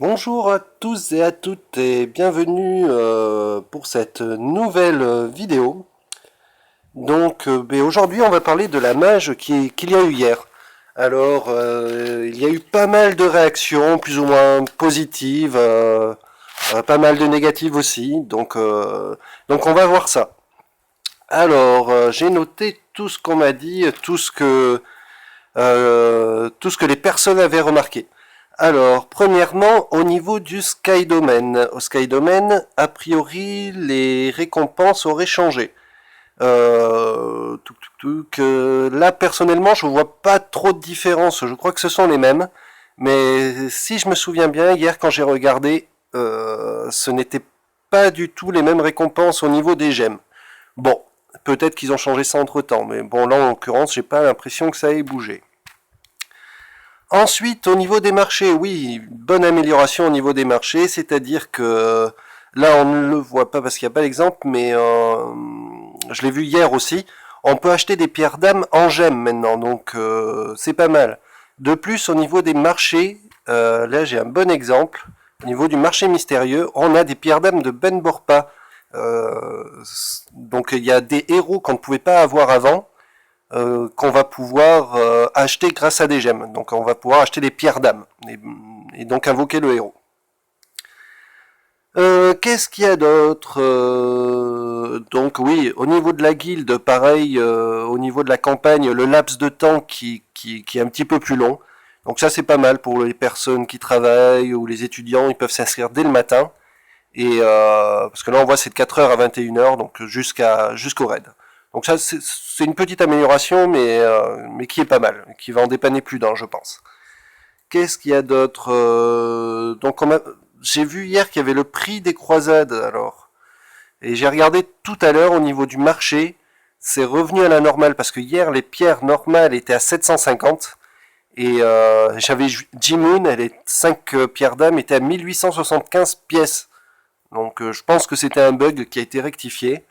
Bonjour à tous et à toutes et bienvenue pour cette nouvelle vidéo. Aujourd'hui on va parler de la mage qu'il y a eu hier. Alors il y a eu pas mal de réactions plus ou moins positives, pas mal de négatives aussi, donc on va voir ça. Alors j'ai noté tout ce qu'on m'a dit, tout ce que les personnes avaient remarqué. Alors, premièrement, au niveau du Sky Domain. Au Sky Domain, a priori, les récompenses auraient changé. Là, personnellement, je vois pas trop de différence. Je crois que ce sont les mêmes. Mais si je me souviens bien, hier, quand j'ai regardé, ce n'était pas du tout les mêmes récompenses au niveau des gemmes. Bon, peut-être qu'ils ont changé ça entre-temps. Mais bon, là, en l'occurrence, j'ai pas l'impression que ça ait bougé. Ensuite, au niveau des marchés, oui, bonne amélioration au niveau des marchés, c'est-à-dire que là, on ne le voit pas parce qu'il n'y a pas l'exemple, mais je l'ai vu hier aussi. On peut acheter des pierres d'âme en gemmes maintenant, donc c'est pas mal. De plus, au niveau des marchés, là j'ai un bon exemple. Au niveau du marché mystérieux, on a des pierres d'âme de Ben Borpa. Donc il y a des héros qu'on ne pouvait pas avoir avant, qu'on va pouvoir acheter grâce à des gemmes. Donc on va pouvoir acheter des pierres d'âme et donc invoquer le héros. Qu'est-ce qu'il y a d'autre Donc oui, au niveau de la guilde, pareil, au niveau de la campagne, le laps de temps qui est un petit peu plus long. Donc ça c'est pas mal pour les personnes qui travaillent ou les étudiants, ils peuvent s'inscrire dès le matin. Et parce que là on voit c'est de 4h à 21h, donc jusqu'au raid. Donc ça c'est une petite amélioration, mais qui est pas mal, qui va en dépanner plus d'un, je pense. Qu'est-ce qu'il y a d'autre j'ai vu hier qu'il y avait le prix des croisades, alors. Et j'ai regardé tout à l'heure au niveau du marché, c'est revenu à la normale, parce que hier les pierres normales étaient à 750, et j'avais G-Moon, elle est 5 pierres d'âme étaient à 1875 pièces. Donc je pense que c'était un bug qui a été rectifié.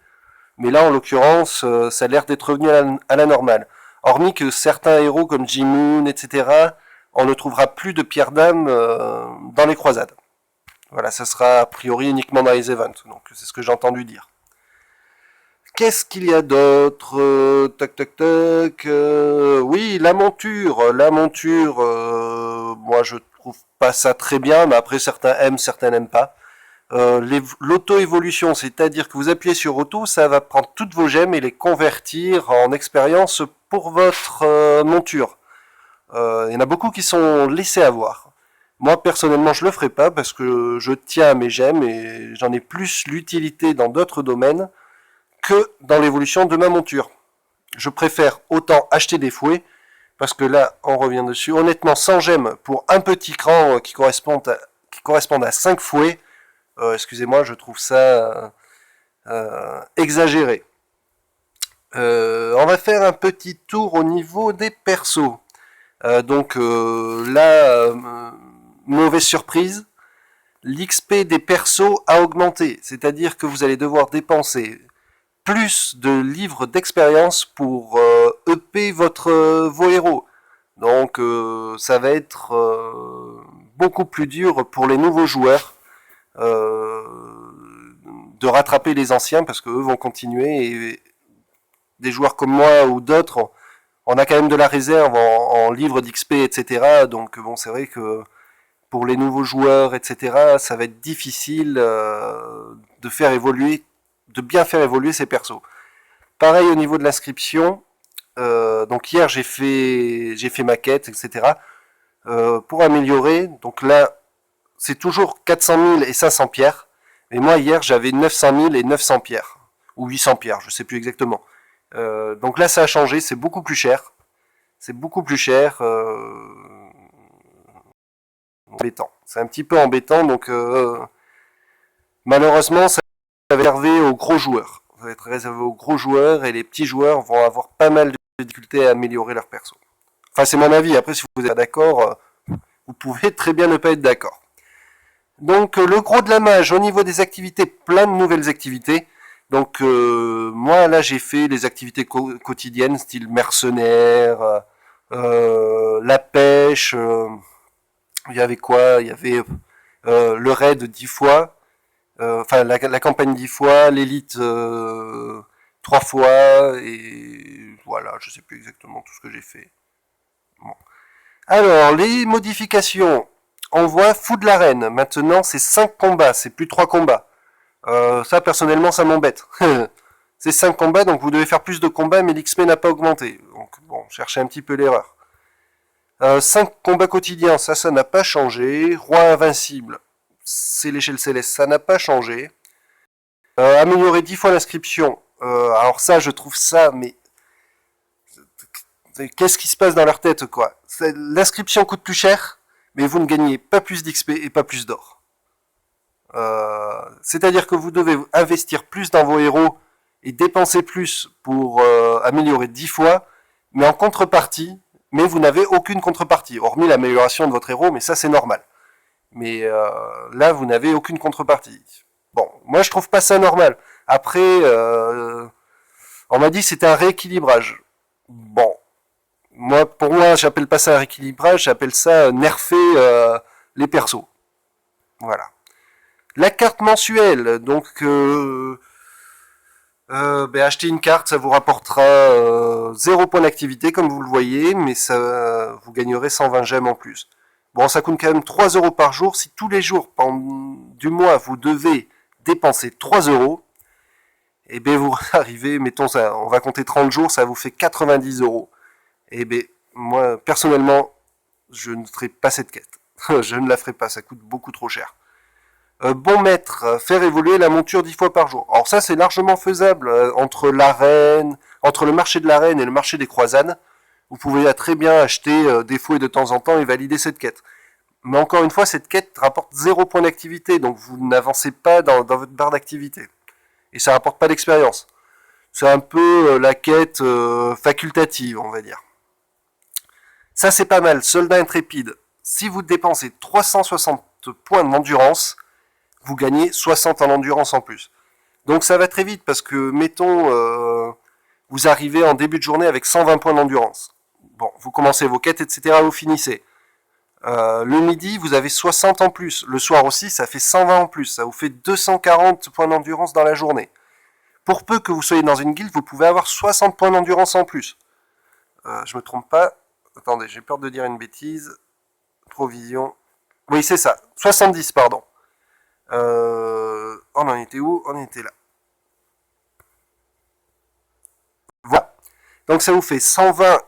Mais là, en l'occurrence, ça a l'air d'être revenu à la normale. Hormis que certains héros comme Ji-Moon, etc., on ne trouvera plus de pierre d'âme dans les croisades. Voilà, ça sera a priori uniquement dans les events. Donc c'est ce que j'ai entendu dire. Qu'est-ce qu'il y a d'autre Tac, tac, tac. Oui, la monture. La monture, moi je trouve pas ça très bien, mais après certains aiment, certains n'aiment pas. L'auto-évolution, c'est-à-dire que vous appuyez sur auto, ça va prendre toutes vos gemmes et les convertir en expérience pour votre monture. Il y en a beaucoup qui sont laissés avoir. Moi personnellement je le ferai pas parce que je tiens à mes gemmes et j'en ai plus l'utilité dans d'autres domaines que dans l'évolution de ma monture. Je préfère autant acheter des fouets parce que là on revient dessus. Honnêtement 100 gemmes pour un petit cran qui correspondent à 5 fouets, excusez-moi, je trouve ça exagéré. On va faire un petit tour au niveau des persos. Mauvaise surprise, l'XP des persos a augmenté, c'est-à-dire que vous allez devoir dépenser plus de livres d'expérience pour EP vos héros. Donc ça va être beaucoup plus dur pour les nouveaux joueurs euh, de rattraper les anciens parce qu'eux vont continuer et des joueurs comme moi ou d'autres, on a quand même de la réserve en livres d'XP, etc. Donc bon, c'est vrai que pour les nouveaux joueurs, etc., ça va être difficile de bien faire évoluer ces persos. Pareil au niveau de l'inscription. Donc hier j'ai fait ma quête, etc. Pour améliorer. Donc là, c'est toujours 400 000 et 500 pierres. Et moi hier j'avais 900 000 et 900 pierres ou 800 pierres, je sais plus exactement. Donc là ça a changé, c'est beaucoup plus cher. C'est beaucoup plus cher. Embêtant. C'est un petit peu embêtant, donc malheureusement ça va être réservé aux gros joueurs. Ça va être réservé aux gros joueurs et les petits joueurs vont avoir pas mal de difficultés à améliorer leur perso. Enfin c'est mon avis, après si vous êtes d'accord, vous pouvez très bien ne pas être d'accord. Donc le gros de la mage, au niveau des activités, plein de nouvelles activités. Donc moi là j'ai fait les activités quotidiennes, style mercenaire, la pêche, il y avait quoi? Il y avait le raid 10 fois, enfin la campagne 10 fois, l'élite 3 fois, et voilà, je sais plus exactement tout ce que j'ai fait. Bon. Alors, les modifications. On voit fou de l'arène. Maintenant, c'est 5 combats, c'est plus 3 combats. Ça, personnellement, ça m'embête. C'est 5 combats, donc vous devez faire plus de combats, mais l'XP n'a pas augmenté. Donc, bon, cherchez un petit peu l'erreur. 5 combats quotidiens, ça n'a pas changé. Roi invincible, c'est l'échelle céleste, ça n'a pas changé. Améliorer 10 fois l'inscription. Alors ça, je trouve ça, mais qu'est-ce qui se passe dans leur tête, quoi? L'inscription coûte plus cher, mais vous ne gagnez pas plus d'XP et pas plus d'or. C'est-à-dire que vous devez investir plus dans vos héros et dépenser plus pour améliorer 10 fois, mais en contrepartie, mais vous n'avez aucune contrepartie, hormis l'amélioration de votre héros, mais ça c'est normal. Mais là, vous n'avez aucune contrepartie. Bon, moi je trouve pas ça normal. Après, on m'a dit que c'était un rééquilibrage. Bon, pour moi, j'appelle pas ça un rééquilibrage, j'appelle ça nerfer les persos. Voilà. La carte mensuelle, donc acheter une carte, ça vous rapportera 0 point d'activité, comme vous le voyez, mais ça vous gagnerez 120 gemmes en plus. Bon, ça coûte quand même 3 euros par jour. Si tous les jours du mois, vous devez dépenser 3 euros, et bien vous arrivez, mettons, ça, on va compter 30 jours, ça vous fait 90 euros. Et bien, moi, personnellement, je ne ferai pas cette quête. Je ne la ferai pas, ça coûte beaucoup trop cher. Bon maître, faire évoluer la monture 10 fois par jour. Alors ça, c'est largement faisable entre l'arène, entre le marché de l'arène et le marché des croisades. Vous pouvez très bien acheter des fouets de temps en temps et valider cette quête. Mais encore une fois, cette quête rapporte 0 point d'activité, donc vous n'avancez pas dans votre barre d'activité. Et ça rapporte pas d'expérience. C'est un peu la quête facultative, on va dire. Ça, c'est pas mal. Soldat intrépide. Si vous dépensez 360 points d'endurance, vous gagnez 60 en endurance en plus. Donc ça va très vite parce que, mettons, vous arrivez en début de journée avec 120 points d'endurance. Bon, vous commencez vos quêtes, etc., vous finissez. Le midi, vous avez 60 en plus. Le soir aussi, ça fait 120 en plus. Ça vous fait 240 points d'endurance dans la journée. Pour peu que vous soyez dans une guilde, vous pouvez avoir 60 points d'endurance en plus. Je me trompe pas. Attendez, j'ai peur de dire une bêtise. Provision. Oui, c'est ça. 70, pardon. On en était où? On était là. Voilà. Donc ça vous fait 120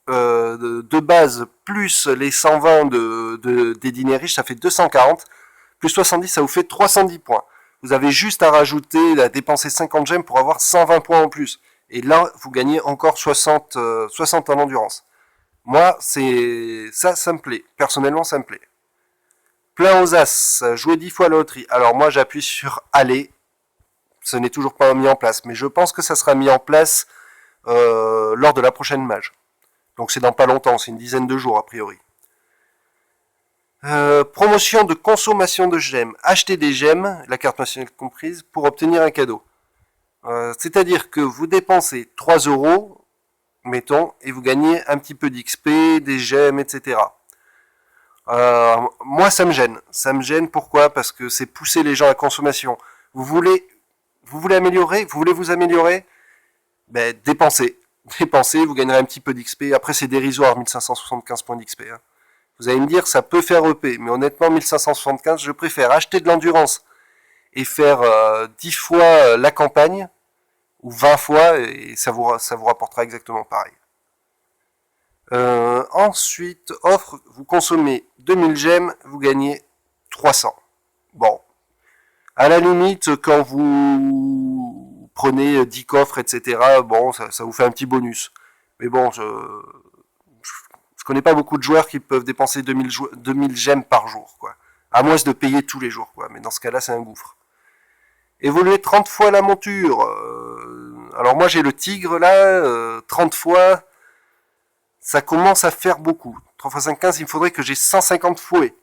de base plus les 120 des dîners riches, ça fait 240. Plus 70, ça vous fait 310 points. Vous avez juste à rajouter, à dépenser 50 gemmes pour avoir 120 points en plus. Et là, vous gagnez encore 60 en endurance. Moi, ça me plaît. Personnellement, ça me plaît. Plein aux as, jouer 10 fois à la loterie. Alors moi, j'appuie sur aller. Ce n'est toujours pas mis en place, mais je pense que ça sera mis en place lors de la prochaine mage. Donc c'est dans pas longtemps, c'est une dizaine de jours a priori. Promotion de consommation de gemmes. Acheter des gemmes, la carte nationale comprise, pour obtenir un cadeau. C'est-à-dire que vous dépensez 3 euros, mettons, et vous gagnez un petit peu d'XP, des gemmes, etc. Moi, ça me gêne. Ça me gêne, pourquoi? Parce que c'est pousser les gens à la consommation. Vous voulez améliorer? Vous voulez vous améliorer? Ben, dépensez. Dépensez, vous gagnerez un petit peu d'XP. Après, c'est dérisoire, 1575 points d'XP. Hein. Vous allez me dire, ça peut faire EP. Mais honnêtement, 1575, je préfère acheter de l'endurance et faire 10 fois la campagne, ou 20 fois, et ça vous rapportera exactement pareil. Ensuite, offre, vous consommez 2000 gemmes, vous gagnez 300. Bon. À la limite, quand vous prenez 10 coffres, etc., bon, ça vous fait un petit bonus. Mais bon, je connais pas beaucoup de joueurs qui peuvent dépenser 2000 gemmes par jour, quoi. À moins de payer tous les jours, quoi. Mais dans ce cas-là, c'est un gouffre. Évoluer 30 fois la monture. Alors moi, j'ai le tigre, là, 30 fois, ça commence à faire beaucoup. 3 x 5, 15, il me faudrait que j'ai 150 fouets.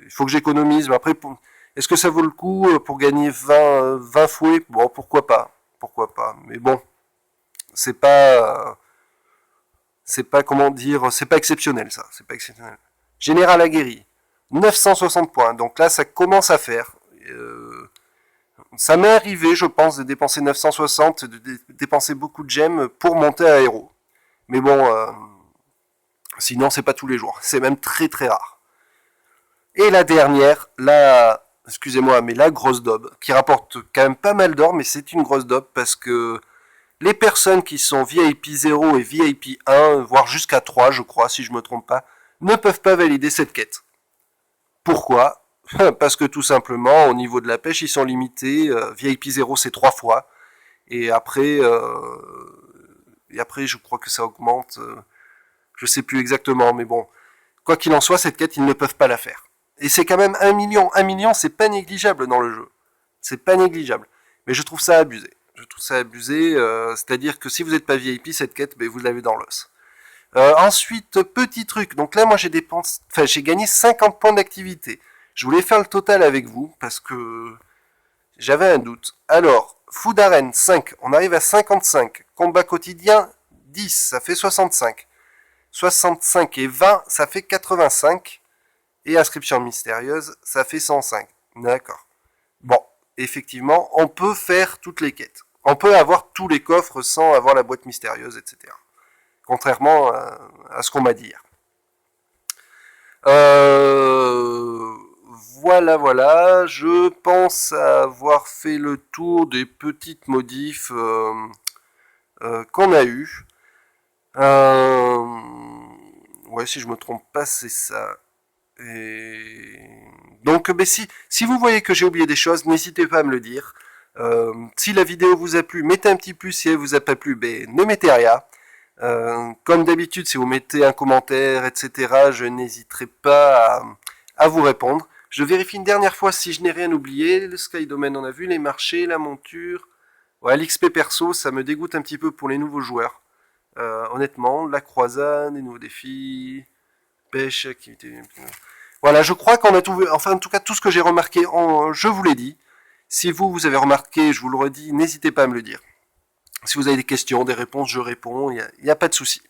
Il faut que j'économise. Mais après, est-ce que ça vaut le coup pour gagner 20 fouets? Bon, pourquoi pas. Pourquoi pas. Mais bon, c'est pas comment dire, c'est pas exceptionnel, ça. C'est pas exceptionnel. Général aguerri, 960 points. Donc là, ça commence à faire. Ça m'est arrivé, je pense, de dépenser 960, de dépenser beaucoup de gemmes pour monter à héros. Mais bon, sinon, c'est pas tous les jours. C'est même très très rare. Et la dernière, excusez-moi, mais la grosse daube, qui rapporte quand même pas mal d'or, mais c'est une grosse daube parce que les personnes qui sont VIP 0 et VIP 1, voire jusqu'à 3, je crois, si je me trompe pas, ne peuvent pas valider cette quête. Pourquoi ? Parce que tout simplement, au niveau de la pêche, ils sont limités. VIP 0, c'est 3 fois. Et après, je crois que ça augmente. Je sais plus exactement, mais bon. Quoi qu'il en soit, cette quête, ils ne peuvent pas la faire. Et c'est quand même 1 million. 1 million, c'est pas négligeable dans le jeu. C'est pas négligeable. Mais je trouve ça abusé. C'est-à-dire que si vous n'êtes pas VIP, cette quête, vous l'avez dans l'os. Ensuite, petit truc. Donc là, moi, j'ai gagné 50 points d'activité. Je voulais faire le total avec vous parce que j'avais un doute. Alors, Food Arène 5, on arrive à 55. Combat quotidien 10, ça fait 65. 65 et 20, ça fait 85. Et inscription mystérieuse, ça fait 105. D'accord. Bon, effectivement, on peut faire toutes les quêtes. On peut avoir tous les coffres sans avoir la boîte mystérieuse, etc. Contrairement à ce qu'on m'a dit hier. Voilà. Je pense avoir fait le tour des petites modifs qu'on a eues. Ouais, si je me trompe pas, c'est ça. Et donc, si vous voyez que j'ai oublié des choses, n'hésitez pas à me le dire. Si la vidéo vous a plu, mettez un petit plus. Si elle vous a pas plu, ne mettez rien. Comme d'habitude, si vous mettez un commentaire, etc., je n'hésiterai pas à vous répondre. Je vérifie une dernière fois si je n'ai rien oublié. Le Sky Domain, on a vu, les marchés, la monture. Ouais, l'XP perso, ça me dégoûte un petit peu pour les nouveaux joueurs. Honnêtement, la croisade, les nouveaux défis, pêche, activité. Voilà, je crois qu'on a tout vu. Enfin, en tout cas, tout ce que j'ai remarqué, je vous l'ai dit. Si vous avez remarqué, je vous le redis, n'hésitez pas à me le dire. Si vous avez des questions, des réponses, je réponds, il n'y a pas de souci.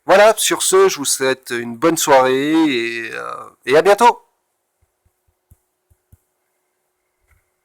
Voilà, sur ce, je vous souhaite une bonne soirée et à bientôt.